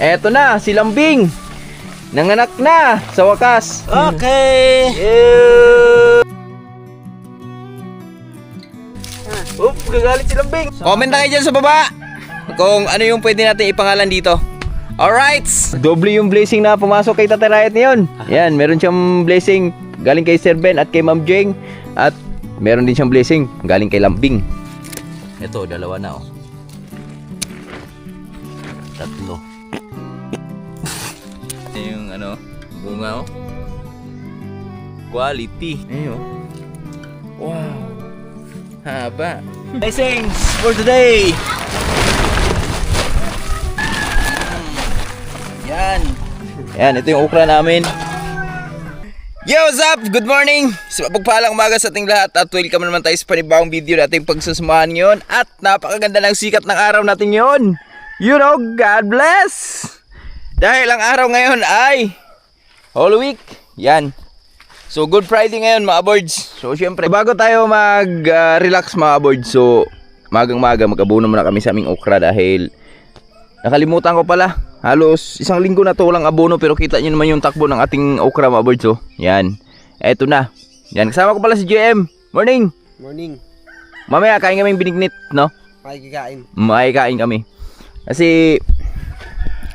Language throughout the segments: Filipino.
Eto na, si Lambing. Nanganak na sa wakas. Okay. Oop, gagalit si Lambing. Comment na kayo dyan sa baba kung ano yung pwede natin ipangalan dito. Alright. Doble yung blessing na pumasok kay Tatay Riot ngayon. Yan, meron siyang blessing galing kay Sir Ben at kay Ma'am Jeng. At meron din siyang blessing galing kay Lambing. Ito, dalawa na oh. Tatlo. Yung ano, bunga oh. Quality. Ayun. Wow. Haba. Blessings for today. Yan, ito yung okra namin. Yo, what's up? Good morning! So, pagpalang umaga sa ating lahat at welcome naman tayo sa panibawang video nating pagsusamahan ngayon. At napakaganda ng sikat ng araw natin ngayon. You know, God bless! Dahil ang araw ngayon ay Holy Week. Yan. So, Good Friday ngayon mga boards. So, syempre, bago tayo mag-relax mga boards, so, magang-maga mag-abono muna kami sa aming okra dahil nakalimutan ko pala. Halos isang linggo na to walang abono pero kita nyo naman yung takbo ng ating okra mga birds oh. Yan. Eto na. Yan. Kasama ko pala si JM. Morning. Morning. Mamaya kain kaming binignit, no? Makikikain. Makikain kami. Kasi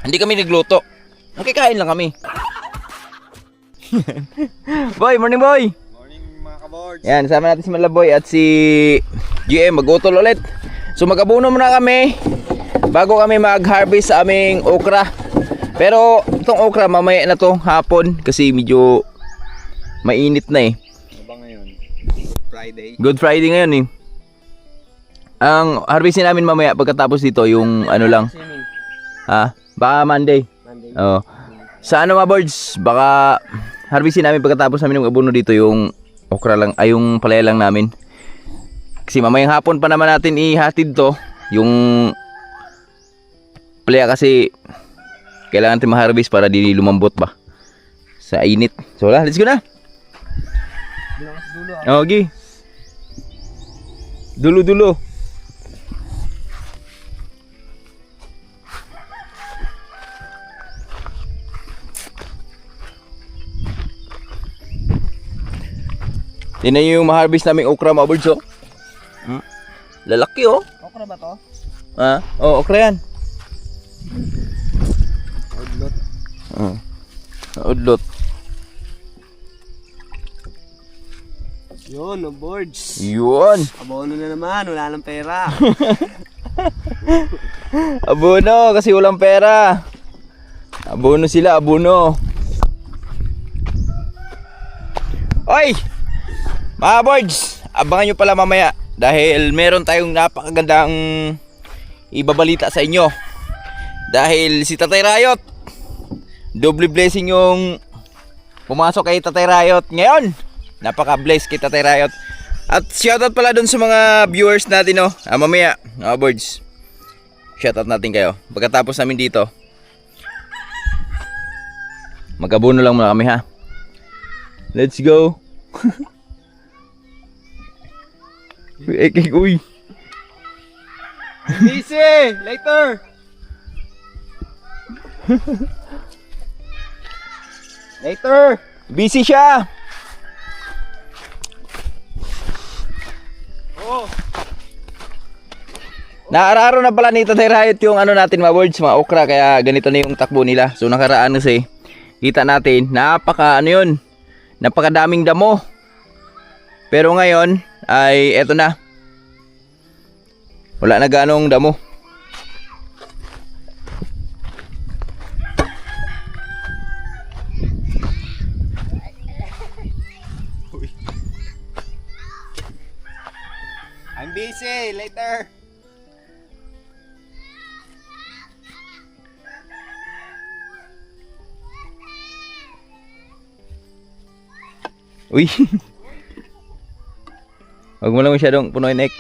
hindi kami nagluto. Makikain lang kami. Boy, morning boy. Morning mga kaboards. Yan, sama natin si Malaboy at si JM mag-utol ulit. So mag-abono muna kami bago kami mag-harvest sa aming okra. Pero itong okra mamaya na to hapon kasi medyo mainit na eh. Ano ba ngayon? Friday. Good Friday ngayon eh. Ang harvestin namin mamaya pagkatapos dito yung ano lang. Ha? Baka Monday. Oh. Sa ano mga birds, baka harvestin namin pagkatapos namin mag-abono dito yung okra lang, ay yung palaya lang namin. Kasi mamayang hapon pa naman natin ihatid to yung palaya kasi kailangan natin ma-harvest para di lumambot ba sa init. So wala, let's go na. Okay. Dulo-dulo. Tingnan nyo yung ma-harvest naming okra mga birds oh. Lalaki oh. Okra ba to? Ha? Oh, okra yan. Udlot. Udlot. Yun, no boards. Yun. Abono na naman, wala nang pera. Abono kasi walang pera. Abono sila, abono. Oy! Mga boards, abangan nyo pala mamaya dahil meron tayong napakagandang ibabalita sa inyo. Dahil si Tatay Riot, double blessing yung pumasok kay Tatay Riot ngayon. Napaka-bless kay Tatay Riot. At shoutout pala dun sa mga viewers natin no. Mamaya, mga boards, shoutout natin kayo. Pagkatapos namin dito, mag-abono lang muna kami ha. Let's go. Uy. Busy! Later! Later! Busy siya! Oh! Naararo na pala ni Tatay Riot yung ano natin mga birds, mga okra, kaya ganito na yung takbo nila. So nakaraan kasi, kita natin, napaka ano yun, napakadaming damo. Pero ngayon, ay eto na. Wala na ganong damo. I'm busy! Later! Uy. Huwag mo lang masyadong punuin ek.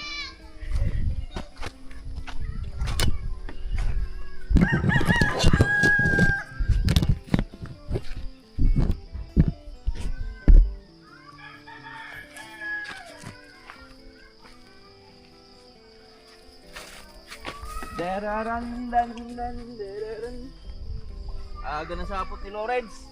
Aga na sapot ni Lawrence.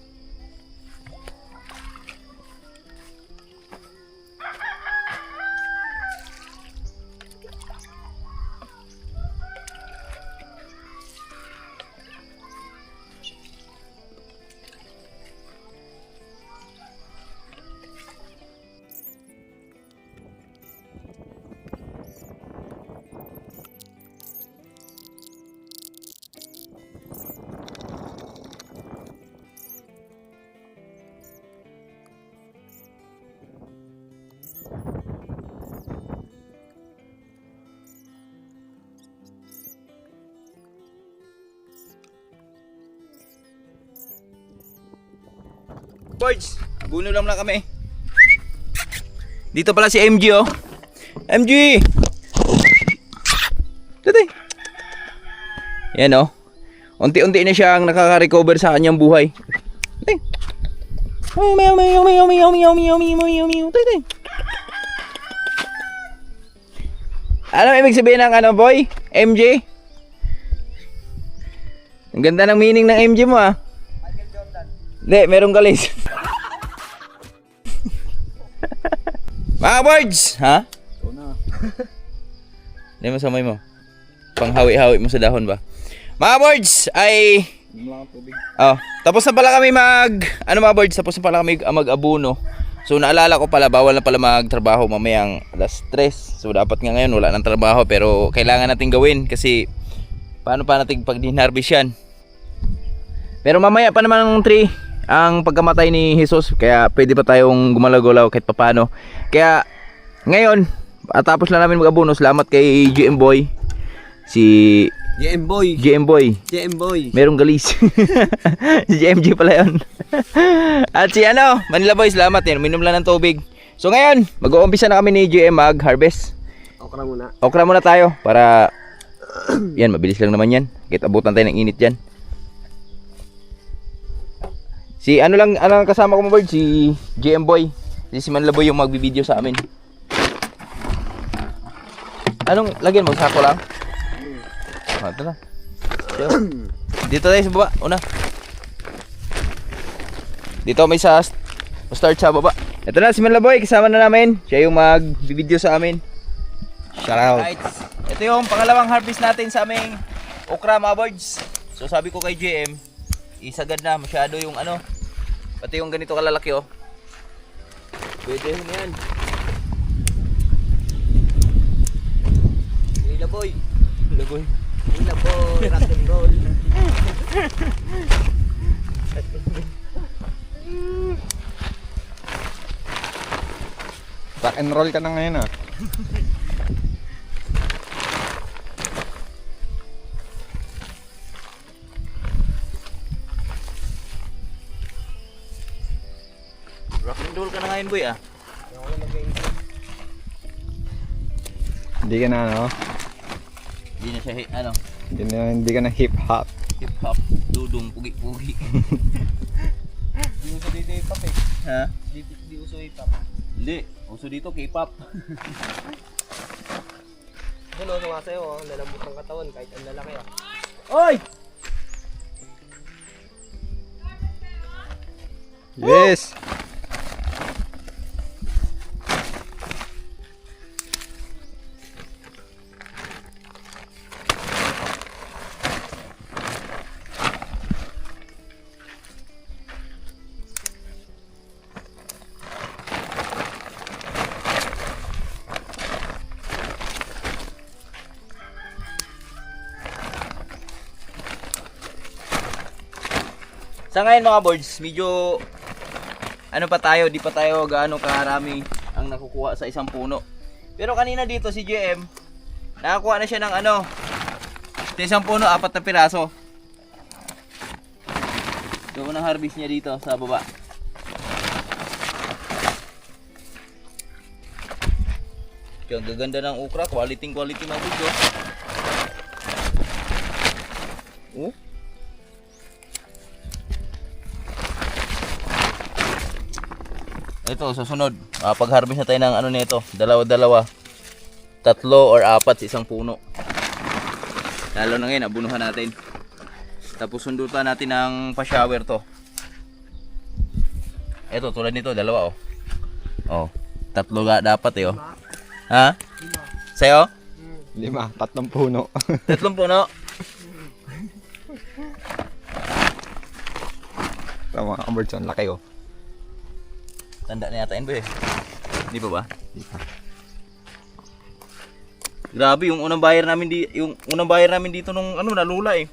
Boys, buno lang kami. Dito pala si MG oh. MG! Tatay. Yan oh. Unti-unti na siyang nakaka-recover sa kanyang buhay. Tatay. Meow meow meow meow meow meow meow meow. Tatay. Ano ibig sabihin ng ano boy? MG? Ang ganda ng meaning ng MG mo ah. Hindi, merong galis. Mga birds! Ha? Ito na. Hindi mo samay mo. Panghawi-hawi mo sa dahon ba? Mga birds ay... tapos na pala kami ano mga birds? Tapos na pala kami mag-abuno. So naalala ko pala, bawal na pala magtrabaho mamayang alas 3. So dapat nga ngayon wala nang trabaho. Pero kailangan natin gawin kasi paano pa natin pag dinharvest yan? Pero mamaya pa naman ng 3 ang pagkamatay ni Jesus, kaya pwede pa tayong gumalaw-gulaw kahit papano. Kaya ngayon, tapos lang namin mag-abuno. Salamat kay GM Boy. Si JM Boy. GM Boy. JM Boy. Merong galis. Si GMG pala yun. At si ano, Manila Boy, salamat yan. Minom lang ng tubig. So ngayon, mag-uumpisa na kami ni GM mag-harvest. Okra muna. Okra muna tayo para yan, mabilis lang naman yan. Kahit abutan tayo ng init dyan. Si ano kasama ko mo bird, si GM Boy. Si Manila Boy yung magbi-video sa amin. Anong lagyan mo? Sako lang? Ito na. Dito tayo sa baba, una. Dito may start sa baba. Ito na si Manila Boy, kasama na namin. Siya yung magbi-video sa amin. Shout out. Right. Ito yung pangalawang harvest natin sa aming okra mga birds. So sabi ko kay GM, isagad na masyado yung ano. Pati yung ganito kalalaki oh. Pwede yun yan. Lila Boy. Lagoy. Lila Boy. Rock and roll. Rock and roll ka na ngayon ah. Rock and roll ka na ngayon boy ah. Hindi ka na ano? Hindi na siya ano, Hindi ka na hip hop. hip hop, dudong, pugi-pugi. Di uso dito yung pop eh. Ha? Di uso yung pop. Hindi, uso dito K-pop. Ano, nga sa'yo oh. Lalambot ng katawan kahit ang lalaki oh. Oy! Yes! Sa ngayon mga boards, medyo ano pa tayo, di pa tayo gaano karami ang nakukuha sa isang puno. Pero kanina dito si JM, nakakuha na siya ng ano, sa isang puno, 4 na piraso. So unang harvest niya dito sa baba. Yung gaganda ng okra, quality mga video. Oh. Ito, susunod. Pag-harvest na tayo ng ano nito, dalawa-dalawa, 3 or 4 sa isang puno. Lalo na ngayon, abunuhan natin. Tapos sundutan natin ng pa-shower to. Ito, tulad nito, dalawa oh. Oh, tatlo ga dapat eh oh. Ha? Sa'yo? 5, 3 puno. Tatlong puno. Ito mga kabirds, ang laki oh. Tanda na yata yun ba eh? Hindi pa ba? Di pa. Grabe, yung unang bayar namin dito nung ano, nalula eh.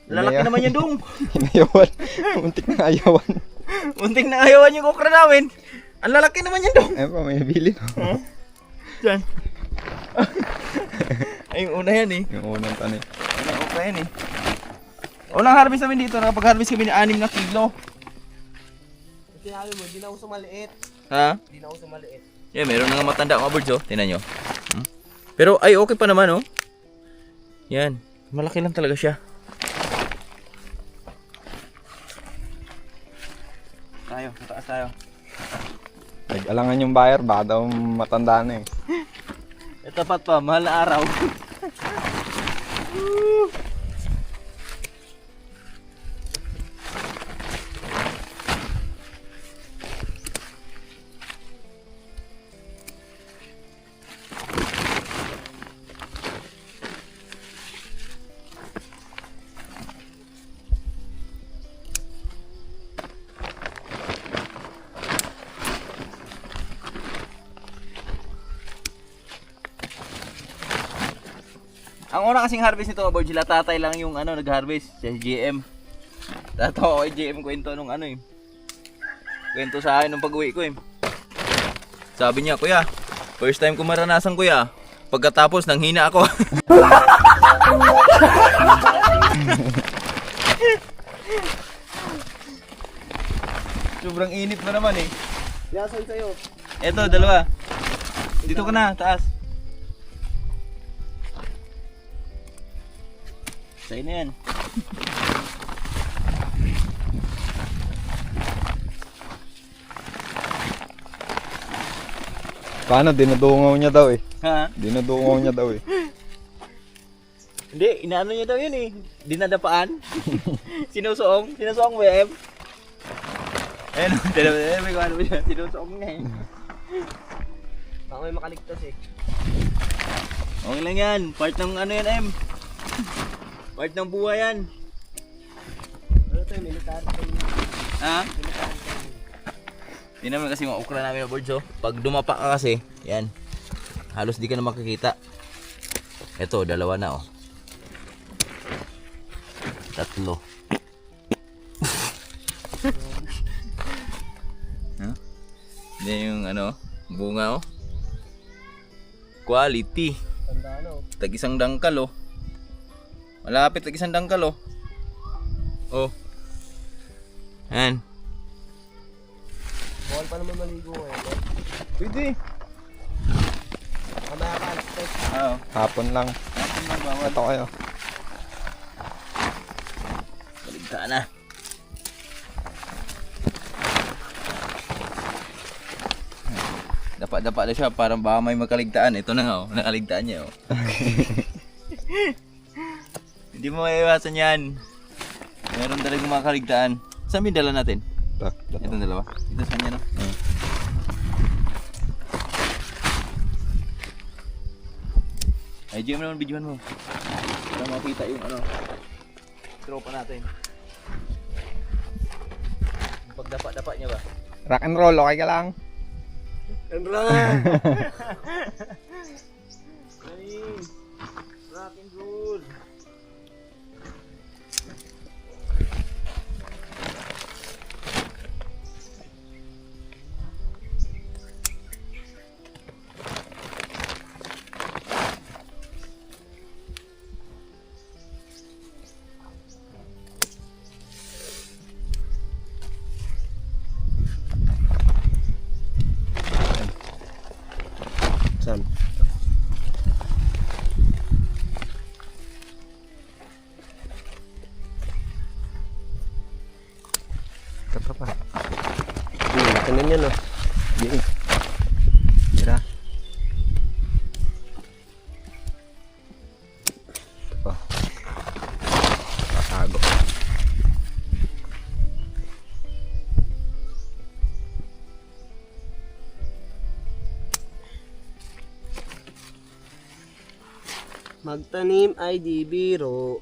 Lalaki naman yan dong. Inayawan. Muntik na ayawan. Unting na ayawan yung okra namin. Ang lalaki naman yan dong. Ayun pa, may nabili no. Diyan. Ay, yung una yan eh. Yung unang tanim. Unang okra yan eh. Unang harvest namin dito, nakapag-harvest kami ng 6 na kilo. Sinabi mo, di na uso maliit. Ha? Di na uso maliit. Yeah, meron na nga matanda mga birds oh. Tingnan nyo. Pero ay okay pa naman oh. Yan. Malaki lang talaga siya. Tayo, taas tayo. Nag-alangan yung buyer, baka daw matanda na eh. Tapat pa, mahal na araw. Ang una kasing harvest nito, board, sila tatay lang yung ano nag-harvest, si GM. Tatawa ko kay GM kwento nung ano eh. Kwento sa akin nung pag-uwi ko eh. Sabi niya, kuya, first time ko maranasan kuya. Pagkatapos nanghina ako. Sobrang init pa naman eh. Yasan sa'yo. Eto, dalawa. Dito ka na, taas. Sa'yo na yan. Paano? Dinudungaw niya daw eh. Ha? Dinudungaw niya daw eh. Hindi, inaano niya daw yun eh. Dinadapaan. Sinusuong mo eh. Ayun, may kung ano ba siya. Sinusuong niya eh. Baka may makaligtas eh. Okay lang yan. Part ng ano yan, Em. Part ng buhay yan. Ano to, military training. Ha? Military training. Hindi naman kasi mga okra namin na boards oh. Pag dumapa ka kasi, yan. Halos di ka na makikita. Ito, dalawa na oh. Tatlo. Huh? Hindi yung ano, bunga oh. Quality. Tanda ano. Tag-isang dangkal oh. Malapit tag-isang dangkal oh. Oh. Yan. Bawal pa naman maligo ngayon. Pwede. Mamaya ka, alas Oo. Hapon lang. Hapon lang bawal. Ito kayo. Baligtaan na. Dapat na siya, parang baka may makaligtaan. Ito na nga oh, nakaligtaan niya oh. Hindi mo maiiwasan yan. Meron talagang makaligtaan. Saan yung dala natin? Ito. Itong dalawa. Ito sa kanya no? Ay, GM naman videoan mo. Para makita yung ano, tropa natin. Yung pagdapa-dapa niya ba? Rock and roll, okay ka lang? Enra! Nice! Rock and roll! Saan? Ito pa. Tingnan yan, no? Sige. Tira. Ito pa. Tatago. Magtanim ay di biro.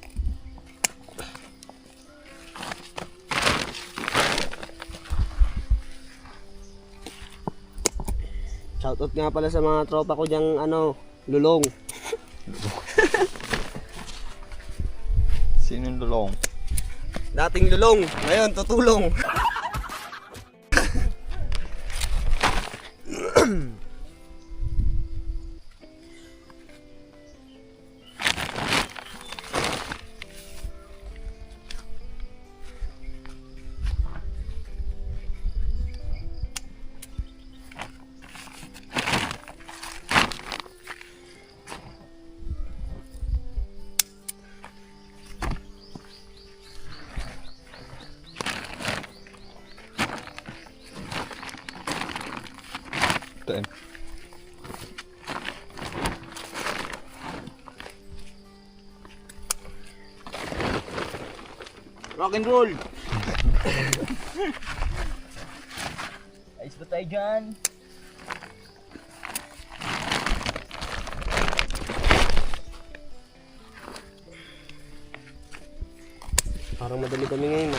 Shoutout nga pala sa mga tropa ko diyang lulong. Sinong lulong? Dating lulong, ngayon tutulong. Ito. Rock and roll! Ayos ba tayo dyan? Parang madami-dami ngayon.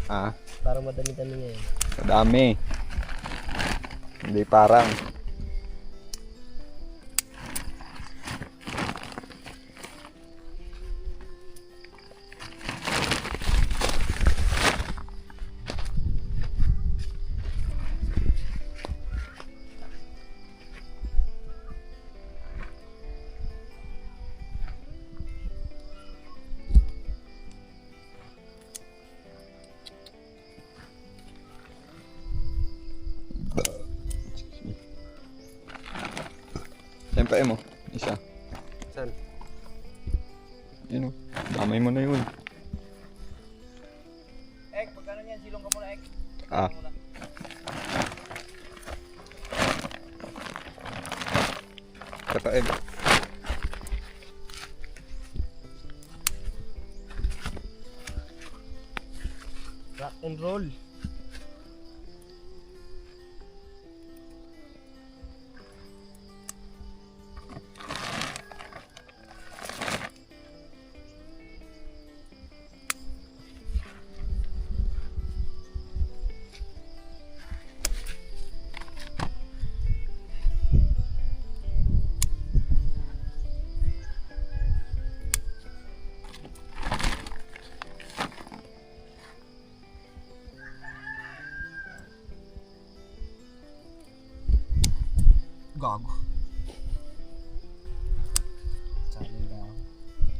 Ah, Parang madami-dami ngayon. madami. Hindi parang. Siyempre mo, isa. Saan? Yun o, damay mo na yun. Ek, pagkano yan? Silong ka muna, Ek. Ah. Kataib. Rock and roll. Gago.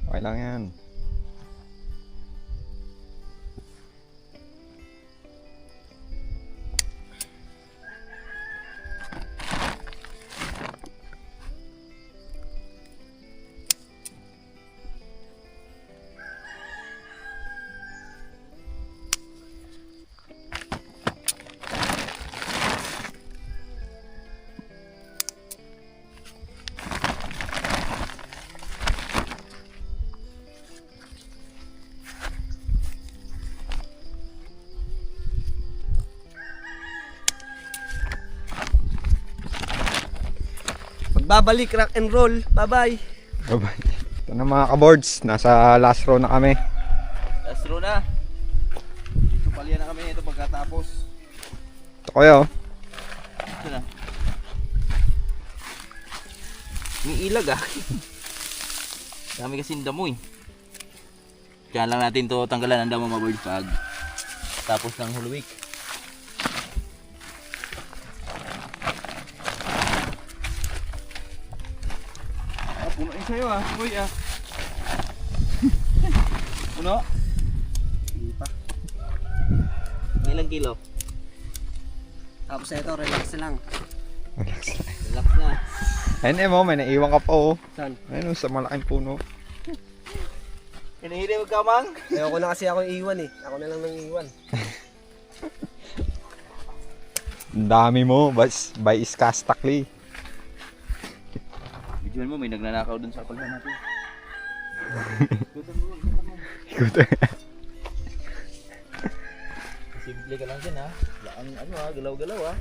Okay lang yan. Magbabalik rock and roll. Bye-bye. Bye-bye. Ito na mga kaboards, nasa last row na kami. Last row na. Supalyan na kami nito pagkatapos. Ito kayo. Ito na. May ilag ah. Dami kasing damo eh. Kaya lang natin to tanggalan ang damo mga bird pag tapos ng Holy Week. Puno yun sa'yo ah. Uy ah. Puno? Hindi pa. Ng ilang kilo? Tapos ito, relax lang. Relax na. Ayun mo, may naiwan ka pa oh. Saan? Ayun sa malaking puno. Hinihili mo kamang? Ayoko na kasi ako iiwan eh. Ako na lang nang iiwan. Ang dami mo, by Iskastakli. Videoan mo, may nagnanakaw dun sa kulhan natin. Simple ka lang dyan ha. Laan ano ha, galaw-galaw ha.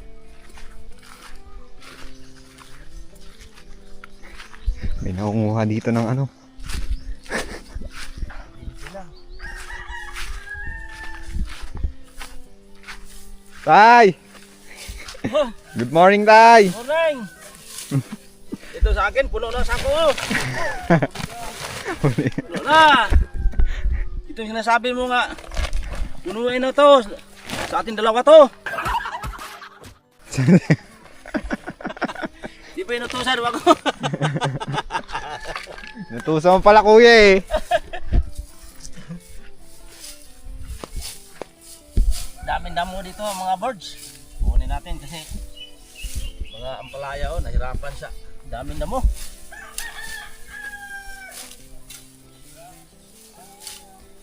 May nangunguha dito ng ano. Tay! Good morning, Tay! Morning! Ito sa akin, puno na sako. Puno na! Ito yung sinasabi mo nga. Punuin na to. Sa ating dalawa to. Di pa inutusan ako. Natusan mo pala, kuya eh. Daming damo dito mga birds. Kunin natin kasi mga ampalaya nahirapan sa daming damo.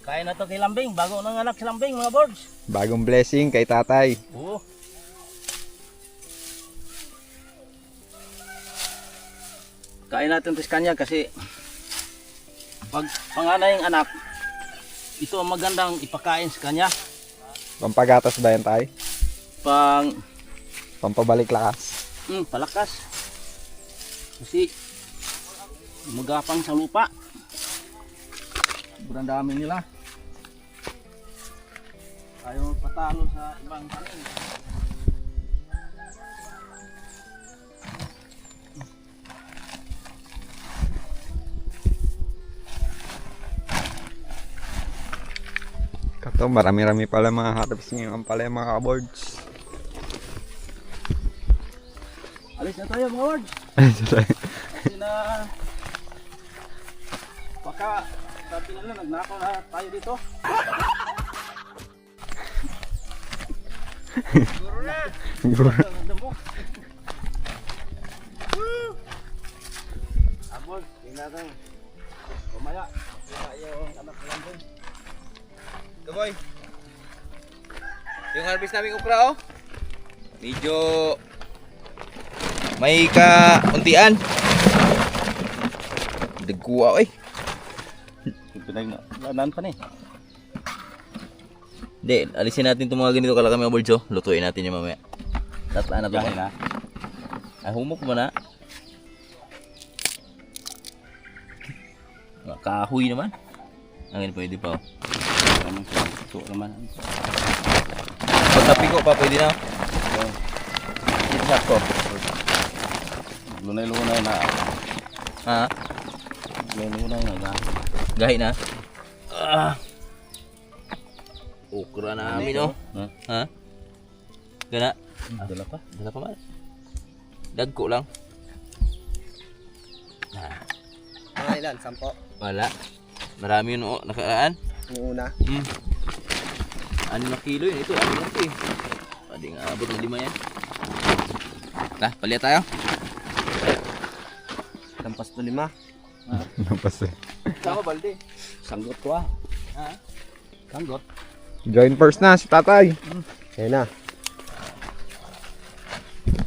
Kaya na to kay Lambing, bago nang anak si Lambing mga birds. Bagong blessing kay tatay. Oo. Kain natin ito sa kanya kasi pag panganay ang anak, ito ang magandang ipakain sa kanya. Pampagatas ba yan, Tay? Pampabalik lakas. Palakas. Kasi magapang sa lupa. Sobrang dami nila. Ayaw patalo sa ibang tanim. Kato, marami-rami pala mga harvest ngayon pala yung mga kabords. Alis na tayo mga birds. Kasi na baka sabi nila nagnakaw na tayo dito. Siguro na. Damo. Abol, tingnan natin. Kumaya, kaya yung anak ko lang doon. Kaboy. Yung harvest naming okra, oh. Medyo may kauntian. Dagkuha, eh. Pinaglanan pa ni. Hindi, alisin natin itong mga ganito kalaki mga birds, oh. Lutuin natin yung mamaya. Tatlaan na ito ba? Ay, humok mo na. Kahoy naman. Ang pwede pa, oh. Ito naman. Pagtapi ko pa, pwede na. Ito sa ko. Lunay-lunay na. Ha? Lunay-lunay na. Gahi na. Okra namin, oh. Ha? Gana? Dala pa. Dala pa man. Dagko lang. Mga ilan? 10? Wala. Marami yun, oh. Nakaraan. Yung una. 6 na kilo yun. Ito, ano lang ito eh. Pwede nga abot ng 5 yan. Palit tayo. Lampas to 5. Napas eh. Sama balde. Sanggot ko ah. Ha? Sanggot. Join first na si tatay. Kaya na.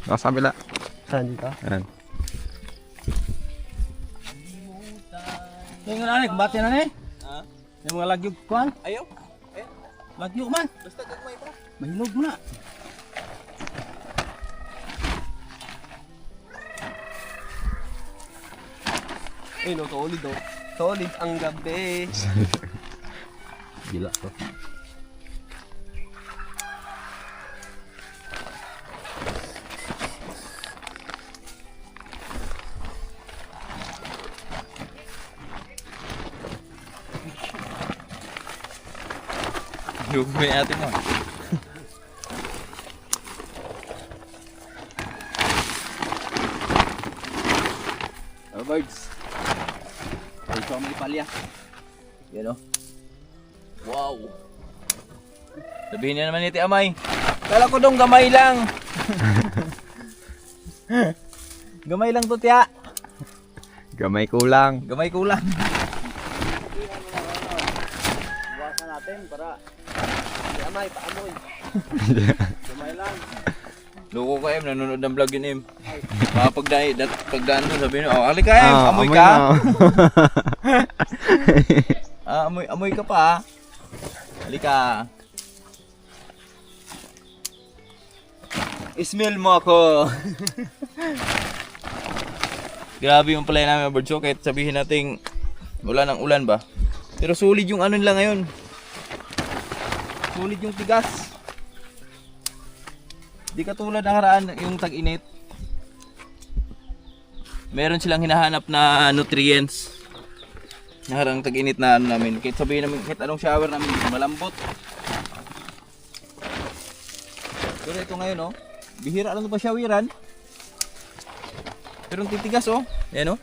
Nasa kabila. Saan dito? Ayan. Yung nga nanik, bati na ni? Ha? Yung mga lagyog kuhan? Ayaw. Lagyog man. Basta gagmay pa. Mahinog mo na. Eh no, solid oh. Solid ang gabi. Gila to. Gagmay natin mo. Birds. Ito ang may palya. Yan, oh. Wow. Sabihin niya naman ni Ate Amay. Kala ko dong gamay lang. Gamay lang to, tiya. Gamay kulang. Gamay kulang. Buwasan natin para si Amay paamoy. Gamay lang. Loko ka, Em. Nanonood ng vlog yun, Em. Pagdaan mo, sabihin nyo, oh, ali ka, Em. Amoy ka. Amoy ka pa. Halika. Smell mo ako. Grabe yung palay namin mga birds. Kahit sabihin natin wala ng ulan ba. Pero solid yung ano nila ngayon. Solid yung tigas. Di katulad ng haraan yung tag-init. Meron silang hinahanap na nutrients. Na harang tag-init na ano namin. Kahit sabihin namin, kahit anong shower namin, malambot. Pero ito ngayon, oh. Bihira lang ito pa showeran. Pero ang titigas, oh. Ayan, oh.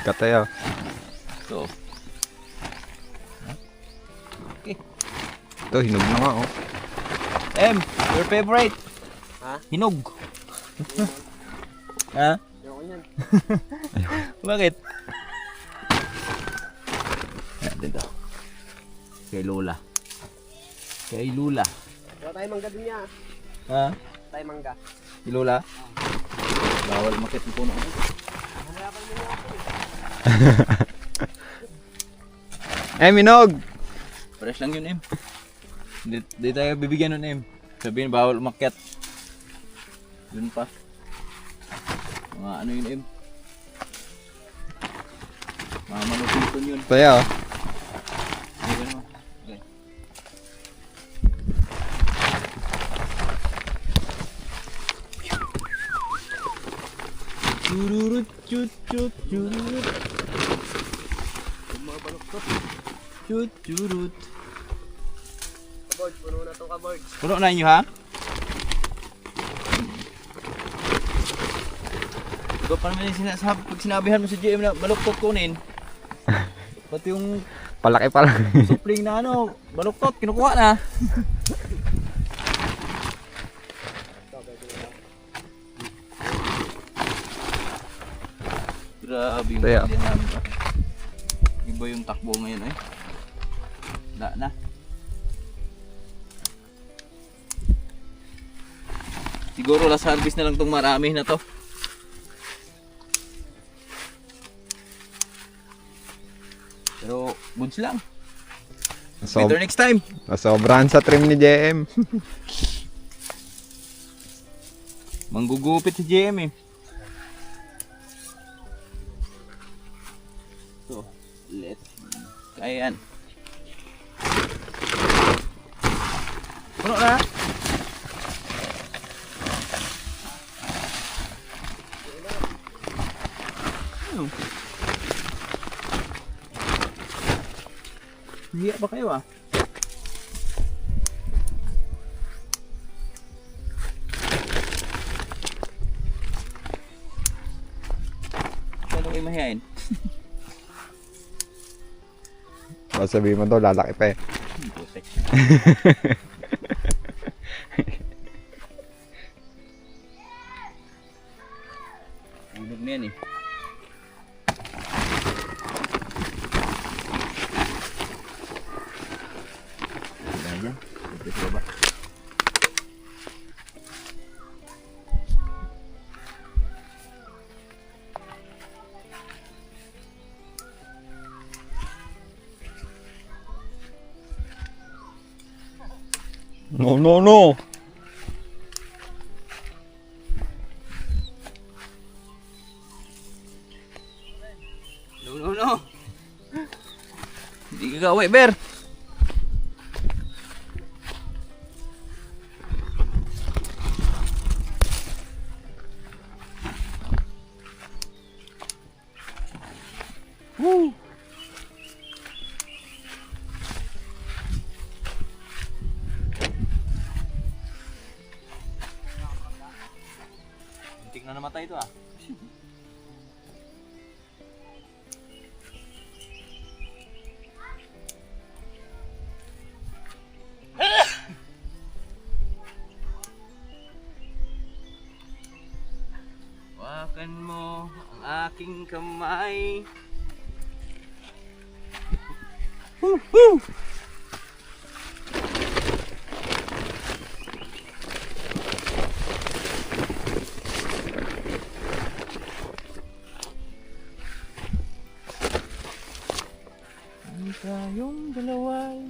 Katayo. So. Okay. Ito, hinog na nga oh. Your favorite? Ha? Hinog. Ha? Ayoko yan. Bakit? Ayan, dito. Kay Lola. Kay Lola. Wala tayo mangga din niya. Ha? Tayo mangga. Kay Lola? Bawal umakit ng puno. Minog! Fresh lang yun, Di tayo bibigyan nun, Sabihin, bawal umakyat. Yun pa. Mga ano yun, Mga manupiton yun. Katayo. Ayun, okay. Chururut, chut, chut, chururut. Bumabaloktot. Chut, churut. Kabord, puno na to kabord. Puno na inyo, ha? Ikaw pa naman yung sinasabi, pag sinabihan mo sa GM na baluktot kunin. Pati yung Palaki pa lang. supling na ano, baluktot, kinukuha na. Grabe yung Kaya. pagdiyan namin. Iba yung takbo ngayon, Wala na. Siguro last harvest na lang tong marami na to. Pero goods lang. Better next time. Sobrahan sa trim ni JM. Manggugupit si JM, So, let's kaya yan. Puno na. Ano? Hiya ba kayo Paano kayo mahihain? Baka sabihin mo daw, lalaki pa eh. Putek. Ulog na yan Dahil yan. Ito sa baba. No, no, no! No. Hindi ka kaway, Ber. Woo! Muntik na namatay ito Hawakan mo ang aking kamay. Woo! Tayong dalawa'y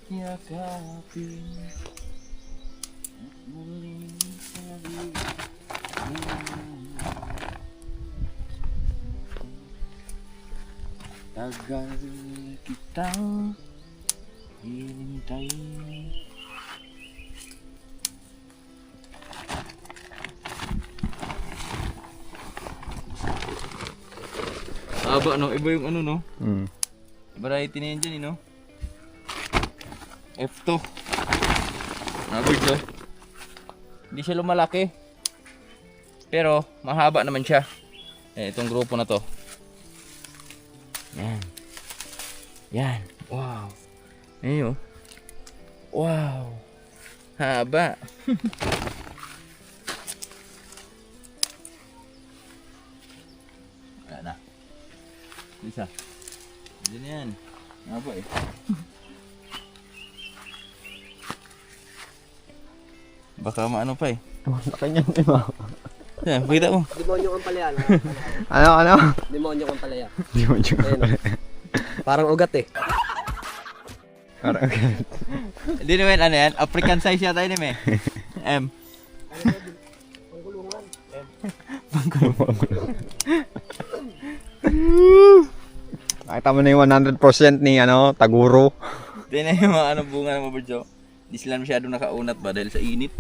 yakapin at muling sabihin. Tagal kitang hinintay. Aba no, iba yung ano no? Variety na yan dyan, no? F2. Nabird, oh. Hindi siya lumalaki. Pero, mahaba naman siya. Eh, itong grupo na to. Yan. Yan. Wow. Ayun, oh. Wow. Haba. Wala na. Isa. Diyan yan. Haba eh. Baka maano pa eh. Laki niyan, di ba? Yan, pakita mo. Demonyo kang palaya. Ano? Demonyo kang palaya. Di mo dyan. Ayun, oh. Parang ugat eh. Parang Hindi naman ano yan. African size yata yun eh. M. Nakita mo na yung 100% ni Taguro. Hindi na yung mga bunga ng mabadyo. Hindi sila masyadong nakaunat ba dahil sa init.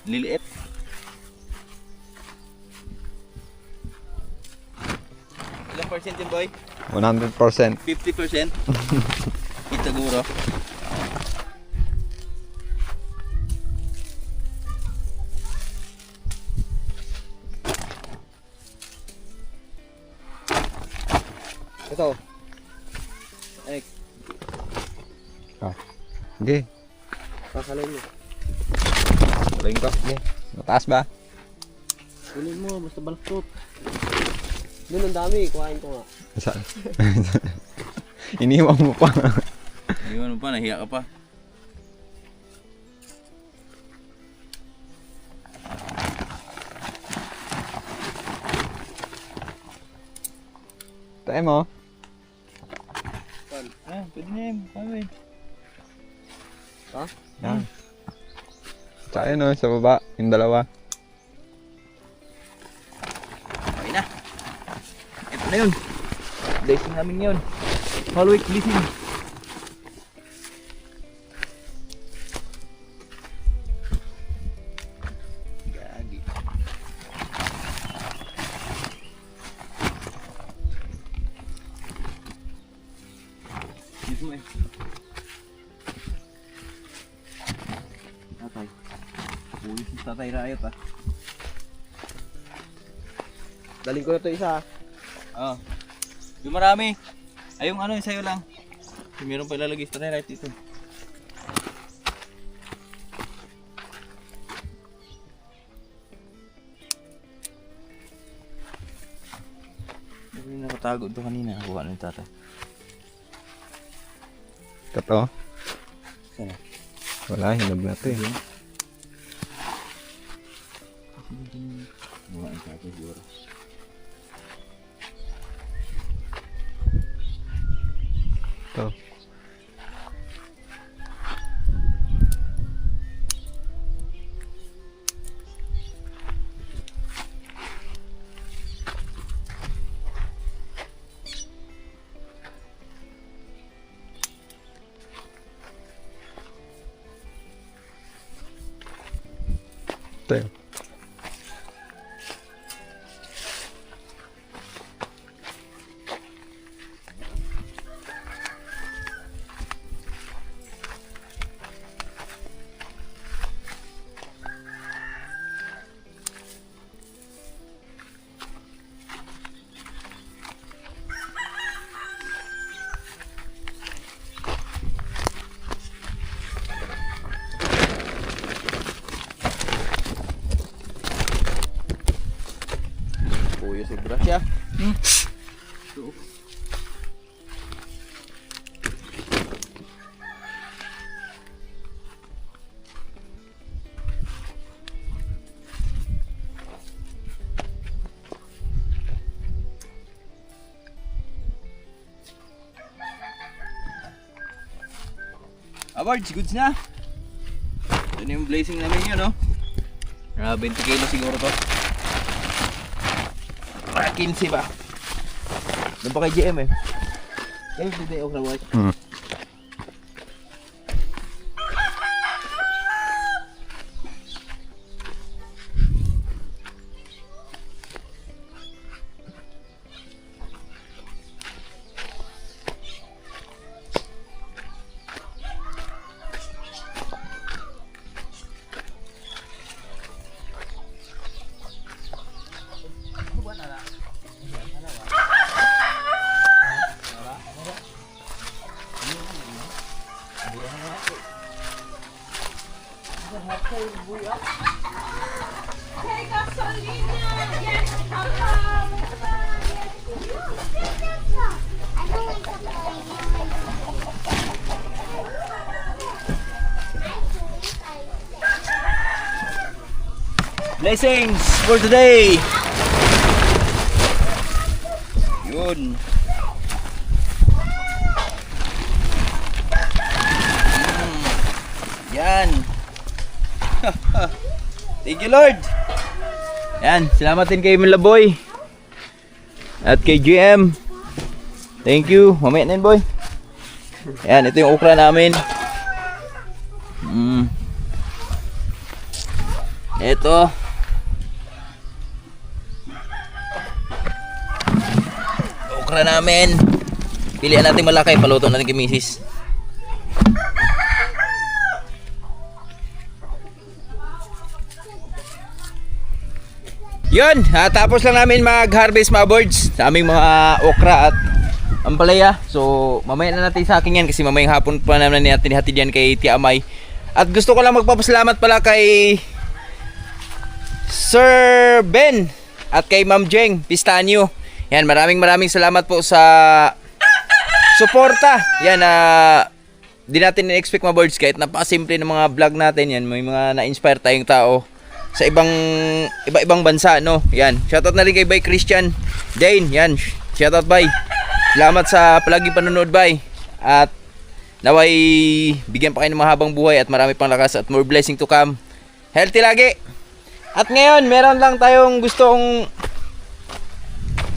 Liliit. Ilang percent yun boy? 100%. 50%? Itaguro. Ito. Ay, Sige. Pasalay mo. Tuloyin ko. Sige. Mataas ba? Kunin mo, basta balaktot. Doon ang dami. Kuhain ko nga. Saan? Iniwan mo pa. iwan mo pa, nahiya ka pa. Tayo mo. Ah, pwede na yun. Pwede. Ha? Yan. Tsaka yun sa baba. Yung dalawa. Okay na. Ito na yun. Blessing namin yun. Whole week blessing. Gagi. Dito mo eh. Tatay. Pulis yung tatay Riot ah. Daling ko na ito isa. Oo. Yung marami. Ay, yung ano, yung sa'yo lang. Meron pa ilalagay sa right dito. Yung nakatago ito kanina. Kuha na yung tatay. Ito. Sana. Wala, hinog na ito eh. Kuha yung tatay siguro. Ito. Ito. Awards, goods na. Ito na yung blazing namin yun, no? 20 kilo siguro to. 15 ba? Doon pa kay GM eh. Eh, hindi tayo okra boy. Hey, gasolina! Yes, papa! Blessings for today! Yun. Yan. Thank you, Lord. Yan, salamat din kay Milaboy at kay GM. Thank you. Mamaya na yun, boy. Yan, ito yung okra namin. Ito. Okra namin. Pilihan natin malaki, paluto natin kay Mrs. Yun, tapos lang namin mag-harvest mga birds sa aming mga okra at ampalaya. So, mamaya na natin sa akin yan kasi mamayang hapon pa naman natin hatid yan kay Tia Amay. At gusto ko lang magpapasalamat pala kay Sir Ben at kay Ma'am Jeng Pistanyo. Yan, maraming salamat po sa suporta. Yan, di natin na-expect mga birds kahit napakasimple ng mga vlog natin. Yan, may mga na-inspire tayong tao sa iba-ibang bansa, no? Yan, shoutout na rin kay Bay Christian Dane. Yan, shoutout Bay. Salamat sa palagi panonood, Bay. At naway bigyan pa kayo ng mahabang buhay at marami pang lakas at more blessing to come. Healthy lagi. At ngayon, meron lang tayong gustong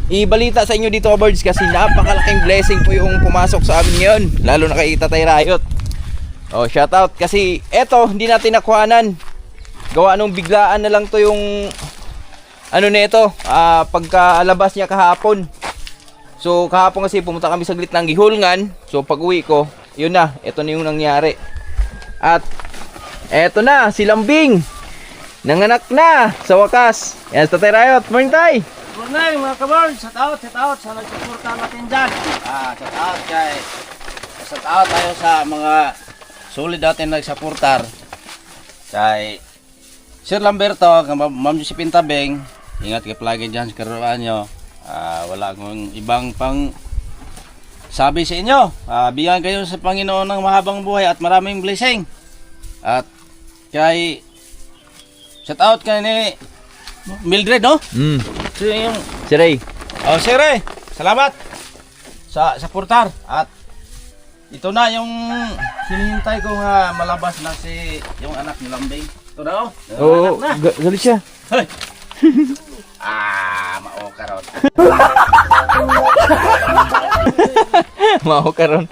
ibalita sa inyo dito, birds, kasi napakalaking blessing po yung pumasok sa amin ngayon, lalo na kay Tatay Riot. Oh, shoutout kasi eto, hindi natin nakuhanan. Gawa nung biglaan na lang to yung ano nito, pagkalabas niya kahapon. So kahapon kasi pumunta kami saglit ng Gihulngan. So pag uwi ko, yun na, ito na yung nangyari. At eto na, si Lambing nanganak na sa wakas. Yan, Tatay Riot. Morning, Tay! Morning mga kabarn, shout out sa nagsuporta natin dyan. Shout out tayo sa mga solid natin nagsuportar. Kay Sir Lamberto, Ma'am Josephine Tabeng, ingat kayo palagi dyan sa karuan nyo. Wala akong ibang pang sabi sa inyo. Bigyan kayo sa Panginoon ng mahabang buhay at maraming blessing. At kay shout out kay ni Mildred, no? So yung Si Ray. oh, si Ray, salamat sa portar. At ito na yung hinihintay ko nga malabas na si yung anak ni Lambing. Ito na, oh. Oo, Anak na. galit siya. Hoy. Maukarot. Mao karon.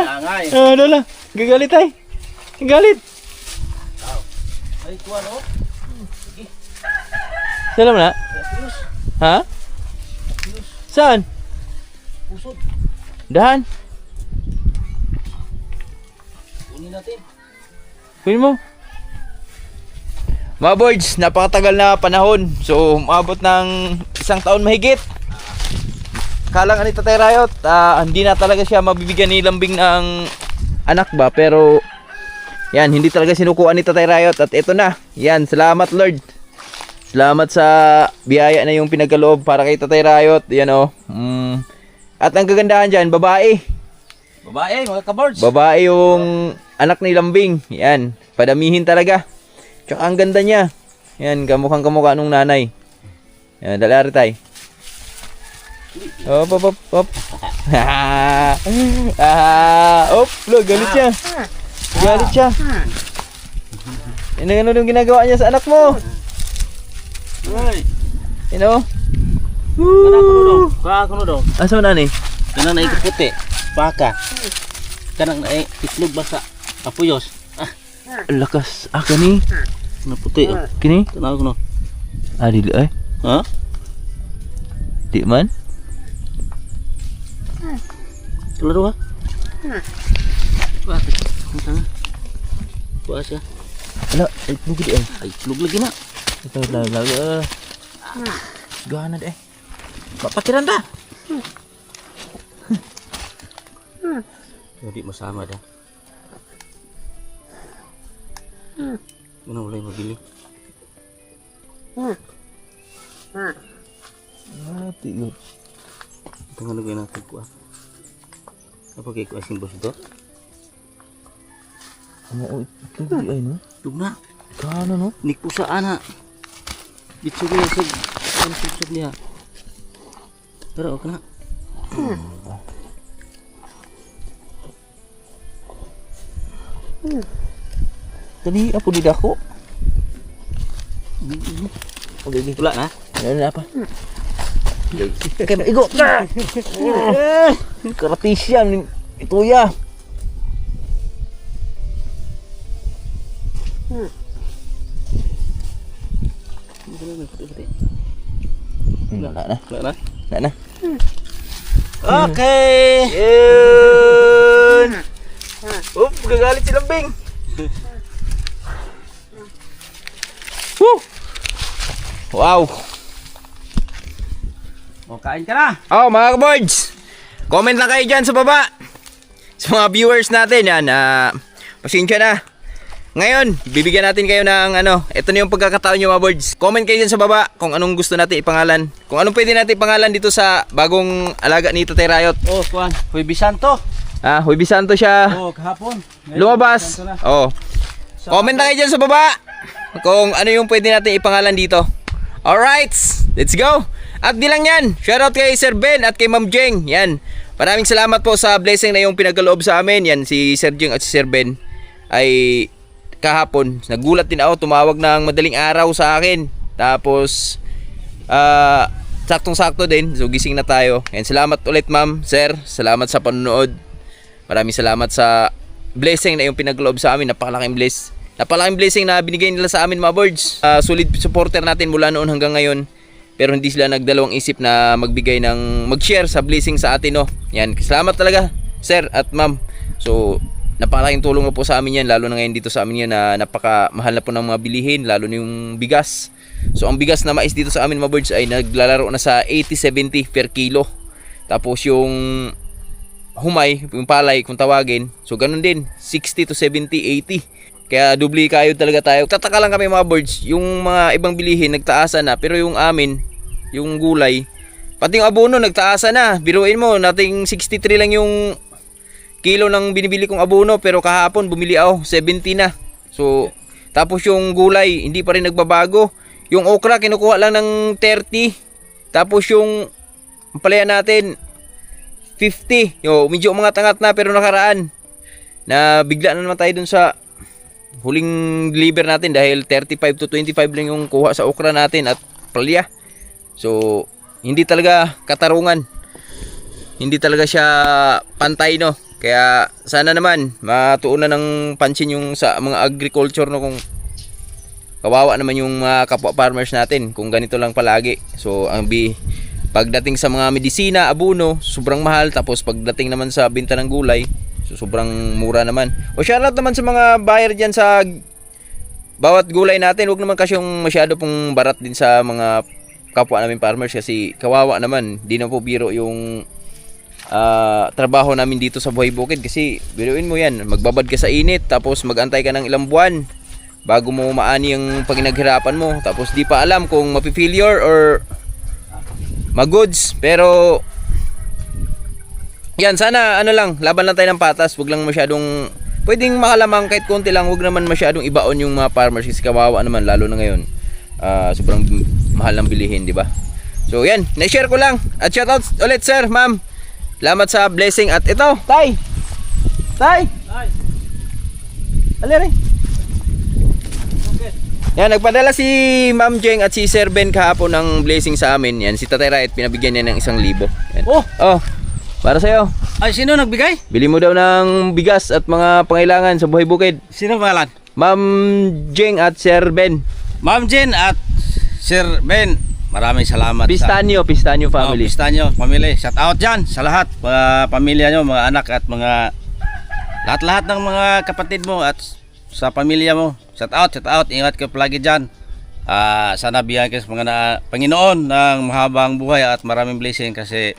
Angay. Ano lang, gagalit Tay. Galit. Ay, kuha, no? Salam na? Kilos. Ha? Saan? Pusod. Dahan. Kunin natin. Kunin mo. Mga boards, napakatagal na panahon. So, umabot ng 1 taon mahigit. Kalang ni Tatay Riot, hindi na talaga siya mabibigyan ni Lambing ng anak ba. Pero, yan, hindi talaga sinukuan ni Tatay Riot. At ito na. Yan, salamat Lord. Salamat sa biyaya na yung pinagkaloob para kay Tatay Riot. Yan o. At ang kagandahan dyan, babae. Babae, mga kabards. Babae yung anak ni Lambing. Yan, padamihin talaga. Tsaka ang ganda niya. Yan, kamukhang kamukha nung nanay. Yan, dalari Tay. Op, op, op, op. Op, lo, galit siya. Galit siya. Ano yung ginagawa niya sa anak mo? Ay. You know? Kana kuno dong. Ka kuno dong. Asa na ni? Kanang naik puti. Baka. Kanang naik itlog basa. Kapuyos. Lakas. Kani. Na puti. Oh. Kini? Kana kuno. Dili ay. Ha? Di man. Kelaro ha? Wah, tanga. Buas ya. Ala, itlog di ay. Ay, itlog lagi na. Ito laga. Gana deh. Patiran dah. Jadi masama dah. Mana mulai mabili? Mati yun. Tengah nungguin natin kuah. Apa kayak kuah simbol itu? Mau itlog di ay no? Tugna. Gana no? Niku sa anak. Ditsugay sa sub niya. Pero okay na. Tadi apa di dako? Okay, wala na. Ano na apa? Kaya igo. Karatisyan ito ya. Wala na. Wala na. Wala na. Okay. Yun! Oop, gagalit si Lambing. Woo! Wow! O, kain ka na. Oh, mga kaboards, comment lang kayo dyan sa baba. Sa mga viewers natin, yan, pasensya na. Ngayon, bibigyan natin kayo ng ito na yung pagkakataon nyo mga boards. Comment kayo dyan sa baba kung anong gusto natin ipangalan. Kung anong pwede natin ipangalan dito sa bagong alaga ni Tatay Rayot. Oh, kuan. Huwebe Santo. Huwebe Santo siya. Oh, kahapon. Ngayon, Lumabas. Huwebe Santo na. Oh. Comment na kayo dyan sa baba kung ano yung pwede natin ipangalan dito. Alright, let's go. At di lang yan, shoutout kay Sir Ben at kay Ma'am Jeng. Yan, maraming salamat po sa blessing na yung pinagkaloob sa amin. Yan, si Sir Jeng at si Sir Ben ay kahapon, nagulat din ako, tumawag ng madaling araw sa akin. Tapos saktong-sakto din, so gising na tayo. And salamat ulit Ma'am, Sir, salamat sa panonood. Maraming salamat sa blessing na yung pinagloob sa amin. Napakalaking blessing na binigay nila sa amin mga boards. Solid supporter natin mula noon hanggang ngayon. Pero hindi sila nagdalawang isip na mag-share sa blessing sa atin, no. Yan, salamat talaga Sir at Ma'am. So napakalaking tulong na po sa amin yan, lalo na ngayon dito sa amin yan na napakamahal na po ng mga bilihin, lalo na yung bigas. So ang bigas na mais dito sa amin mga birds ay naglalaro na sa 80-70 per kilo. Tapos yung humay, yung palay kung tawagin, so ganun din, 60 to 70, 80. Kaya dubli kayo talaga tayo. Tataka lang kami mga birds, yung mga ibang bilihin nagtaasan na, pero yung amin, yung gulay, pati yung abono nagtaasan na. Biruin mo, nating 63 lang yung kilo ng binibili kong abono, pero kahapon bumili ako 70 na. So tapos yung gulay hindi pa rin nagbabago. Yung okra kinukuha lang ng 30. Tapos yung palaya natin 50. Yo, medyo umangat-angat na, pero nakaraan na bigla na naman tayo dun sa huling deliver natin dahil 35 to 25 lang yung kuha sa okra natin at palya. So hindi talaga katarungan. Hindi talaga siya pantay, no. Kaya sana naman matuunan ng pansin yung sa mga agriculture, no, kung kawawa naman yung mga kapwa farmers natin kung ganito lang palagi. So pagdating sa mga medisina, abono, sobrang mahal, tapos pagdating naman sa benta ng gulay, so sobrang mura naman. O shoutout naman sa mga buyer diyan sa bawat gulay natin. Huwag naman kasi yung masyado pong barat din sa mga kapwa namin farmers kasi kawawa naman. Di na po biro yung trabaho namin dito sa Buhay Bukid kasi biruin mo yan, magbabad ka sa init tapos magantay ka ng ilang buwan bago mo maani yung paginaghirapan mo, tapos di pa alam kung mapi-failure or mag-goods. Pero yan, sana lang, laban lang tayo ng patas, wag lang masyadong pwedeng makalamang kahit konti lang, wag naman masyadong ibaon yung mga farmers kasi kawawa naman, lalo na ngayon sobrang mahal ng bilihin, di ba? So So yan, na-share ko lang. At shoutout ulit sir, ma'am. Salamat sa blessing. At ito, Tay! Tay! Ali rin. Yan, nagpadala si Ma'am Jeng at si Sir Ben kahapon ng blessing sa amin. Yan, si Tatay Rait, pinabigyan niya ng 1,000. Yan. Oh! Oh, para sa'yo. Ay, sino nagbigay? Bili mo daw ng bigas at mga pangailangan sa buhay bukid. Sino pangalan? Ma'am Jeng at Sir Ben. Ma'am Jen at Sir Ben, maraming salamat. Pistanyo family. Pistanyo family. Shout out dyan sa lahat. Pamilya nyo, mga anak at mga lahat-lahat ng mga kapatid mo at sa pamilya mo. Shout out. Ingat ka palagi dyan. Sana biyayaan ka sa mga Panginoon ng mahabang buhay at maraming blessing kasi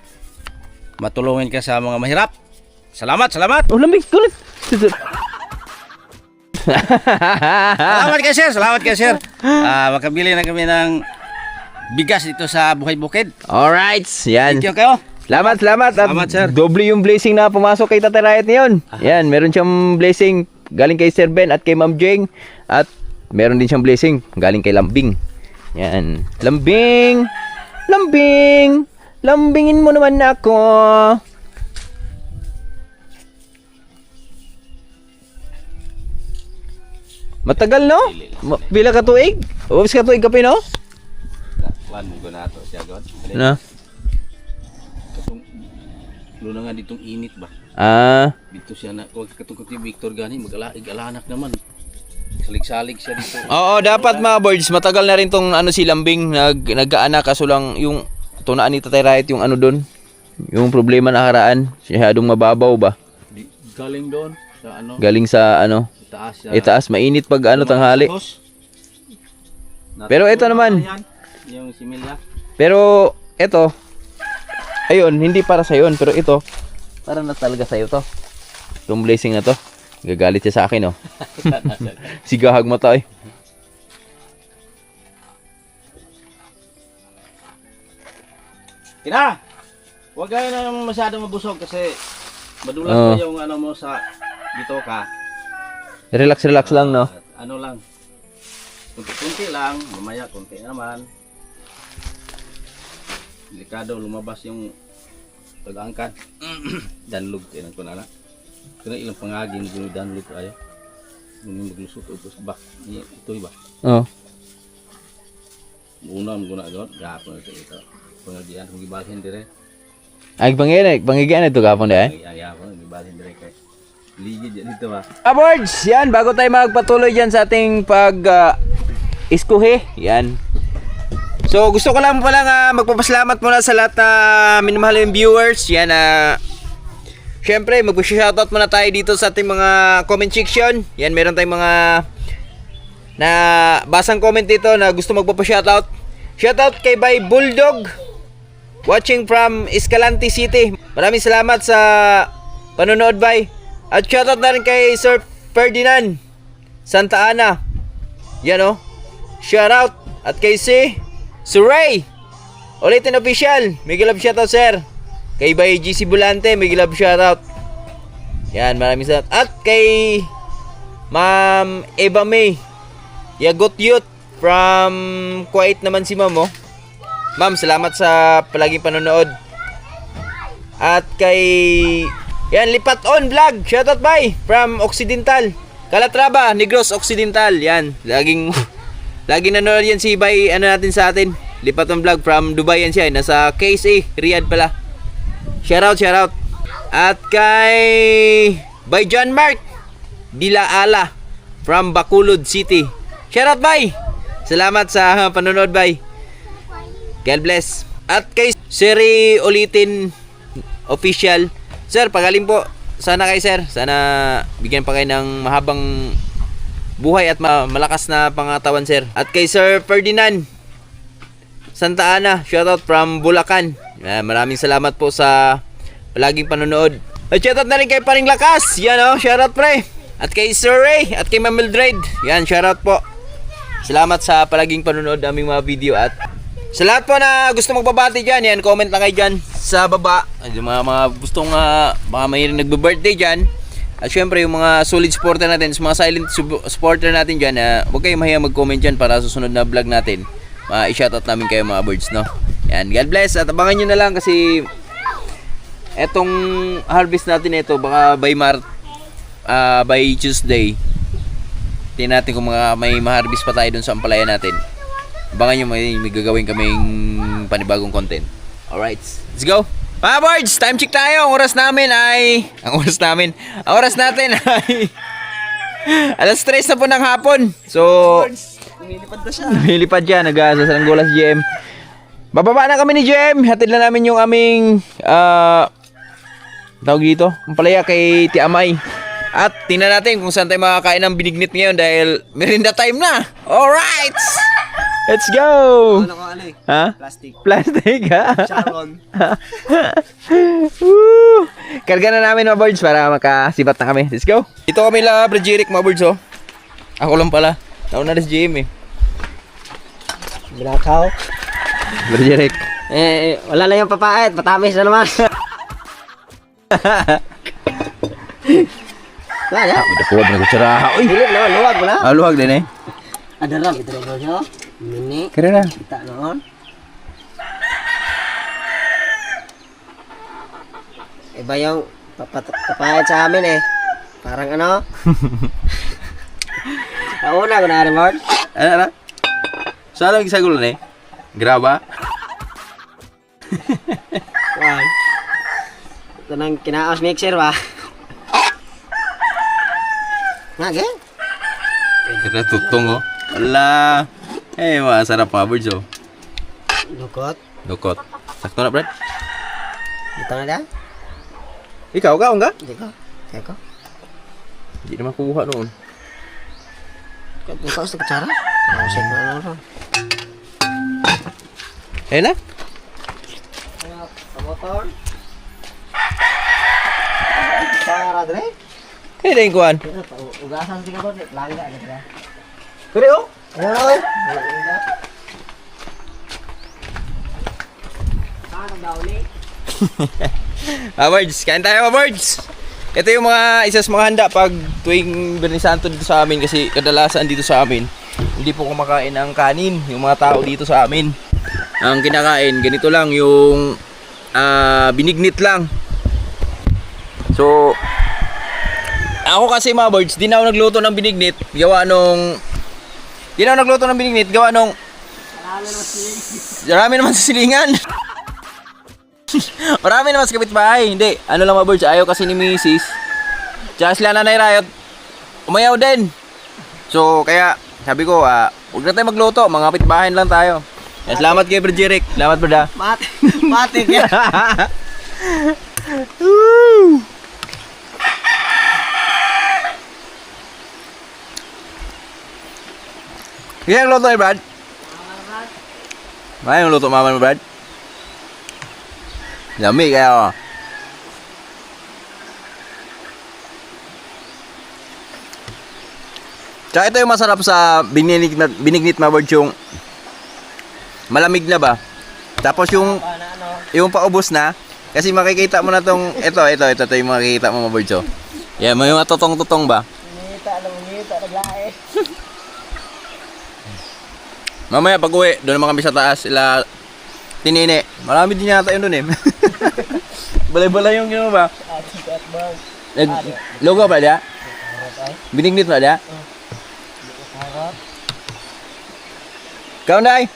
matulungin ka sa mga mahirap. Salamat. Oh, lamig, kulit. Salamat kay sir. Makabili na kami ng bigas dito sa Buhay Bukid. Alright, yan. Thank you kayo. Salamat. At Salamat, sir. doble yung blessing na pumasok kay Tatay Riot ngayon. Yan, meron siyang blessing galing kay Sir Ben at kay Ma'am Jeng. At meron din siyang blessing galing kay Lambing. Yan. Lambing! Lambingin mo naman ako. Matagal no? Pila ka tuig? Ubus ka tuig kape no? Kuan mo na to siya god. Na? Luna nga ditong init ba? Dito siya na wag katong kay Victor gani mag-alanak naman. Salig-salig siya dito. Oo, dapat mga birds, matagal na rin tong ano si Lambing nag-aanak kaso lang yung tunaan ni Tatay Riot yung ano doon. Yung problema na nakaraan, masyadong mababaw ba? Galing doon sa ano? Galing sa ano? Itaas, mainit pag ano tanghali. Pero ito naman, yung similya. pero ito, ayun, hindi para sa yun, pero ito, para na talaga sa iyo to. Itong blessing na to. Gagalit siya sa akin, oh. Sigahag mo to, eh. Kina! Huwag kayo na masyadong mabusog kasi madulas pa yung ano mo sa dito ka. Relax lang, no? Ano lang. Kunti lang, mamaya kunti naman. Delikado lumabas yung pag-angkat. Danlog tinan ko na lang. Kaya ilang pangagin gino danlog ayo. Nung maglusot upos bak. Ito ba? Oo. Una mo guna gawat gapon ito. Pengajian kung gibalhin dire. Ay, pangigian ito kapon de, eh? Ay ako gibalhin dire kay. Ligid dito ba? Aboards, yan, bago tayo magpatuloy dyan sa ating iskuhe, yan. So, gusto ko lang pala magpapasalamat muna sa lahat na minamahal yung viewers. Yan, syempre, mag-shoutout muna tayo dito sa ating mga comment section. Yan, meron tayong mga na basang comment dito na gusto magpapa-shoutout. Shoutout kay Bay Bulldog, watching from Escalante City. Maraming salamat sa panonood, Bay. At shoutout na rin kay Sir Ferdinand Santa Ana. Yan, oh. Shoutout. At kay si Suray Ulitin Official, Miguel Love shoutout, sir. Kay Bay GC Bulante, Miguel Love shoutout. Yan, maraming salamat. At kay Ma'am Eva May Yagot Youth from Kuwait naman si Ma'am, oh. Ma'am, salamat sa palaging panonood. At kay yan, Lipat On Vlog, shoutout, bye, from Occidental Calatrava, Negros Occidental. Yan, laging nanonood yan si Bay, ano natin sa atin, Lipat On Vlog from Dubai yan siya, nasa KSA, Riyadh pala. Shoutout. At kay Bay John Mark Dilaala from Bacolod City, shoutout, Bay. Salamat sa panonood, Bay. God bless. At kay Siri Ulitin Official, sir, pagaling po sana kay sir. Sana bigyan pa kayo ng mahabang buhay at malakas na pangatawan, sir. At kay Sir Ferdinand Santa Ana, shoutout from Bulacan. Maraming salamat po sa palaging panonood. At shoutout na rin kay Paring Lakas. Yan, oh, shoutout, pre. At kay Sir Ray at kay Ma'am Mildred. Yan, shoutout po. Salamat sa palaging panonood aming mga video. At sa lahat po na gusto magbabati dyan, yan, comment lang kayo dyan sa baba. Yung mga gustong mga mayroong nagbe-birthday dyan. At syempre yung mga solid supporter natin, mga silent supporter natin dyan, huwag kayong mahiya mag-comment dyan para susunod na vlog natin i-shoutout namin kayo, mga birds, no? Yan, God bless at abangan nyo na lang kasi etong harvest natin ito baka by Tuesday. Tingnan natin kung may ma-harvest pa tayo dun sa ampalaya natin. Abangan nyo may gagawin kaming panibagong content. Alright, let's go! Mga boards, time check tayo. Ang oras natin ay alas 3 na po ng hapon. So, Lumilipad na siya. lumilipad siya. Nag-sasaranggola si GM. Bababa na kami ni GM. Hatid na namin yung aming tawag dito, ampalaya kay Tiamay. At tingnan natin kung saan tayo makakain ng binignit ngayon dahil merinda time na. Alright! Let's go! Ano ko ano eh? Ha? Plastic. Plastic ha? Sharon. Woo! Karga na namin mga birds para makasibat na kami. Let's go! Ito kami la Bridgeric mga birds oh. Ako lang pala. Nauna na si GM eh. Binakaw. Bridgeric. Wala na yung papait. Patamis na naman. Wala na. May dakuwag na kutsara. Uy! Hilip na, luwag mo na. Luwag din eh. Ada lang, ito rin nyo. Mini. Kaya na. Kita noon. Iba yung papayad sa amin eh. Parang ano? Nauna ko na rin, Lord. Ano? Saan lang isagulo na eh? Graba? Wow. Ito nang kinaos mixer ba? Nga, gen? Kaya tutong oh. Wala. Masarap mga birds oh. Lukot. Dukot. Sakto na Brad? Dito na da? Ikaw ka? Hindi ko. Kaya ko. Hindi naman kuha noon. Kaya buka sa kutsara. Mausik na ano. Ayun na? Sa motor. Kutsara dre. Kaya na yung kuhan. Ugasan sa tingin ko. Lagi na. Ano Kaya oh. Ayun oy. Ano daw ni? Mga birds, kain tayo mga birds. Ito yung mga isa sa mga handa pag tuwing Biyernes Santo dito sa amin kasi kadalasan dito sa amin hindi po kumakain ng kanin yung mga tao dito sa amin. Ang kinakain ganito lang yung binignit lang. So ako kasi mga birds, di na ako nagluto ng binignit gawa nung marami naman sa silingan. Marami naman sa kapitbahay. Hindi, ano lang mga birds, ayaw kasi ni Mrs. Tsaka sila Nanay Riot, umayaw din. So, kaya, sabi ko, huwag na tayo magluto, mga kapitbahay lang tayo. Kaya, salamat kay Bridgeric. Salamat, brada. Mati kaya. Woo! Kaya ang luto ni Brad? May ang luto mama ni Brad? Yummy kaya oh. Tsaka ito yung masarap sa binignit mga birds, yung malamig na ba? Tapos yung paubos na, kasi makikita mo na tong ito yung makikita mo mga birds oh. Yan, may mga tutong-tutong ba? Ngita, naglae. Mamaya pag uwi, doon naman kami sa taas, sila Tinini. Marami din yata yun doon eh. Balay-balay yung gino ba? Logo ba dia? Binignit ba dia? Kau Nay?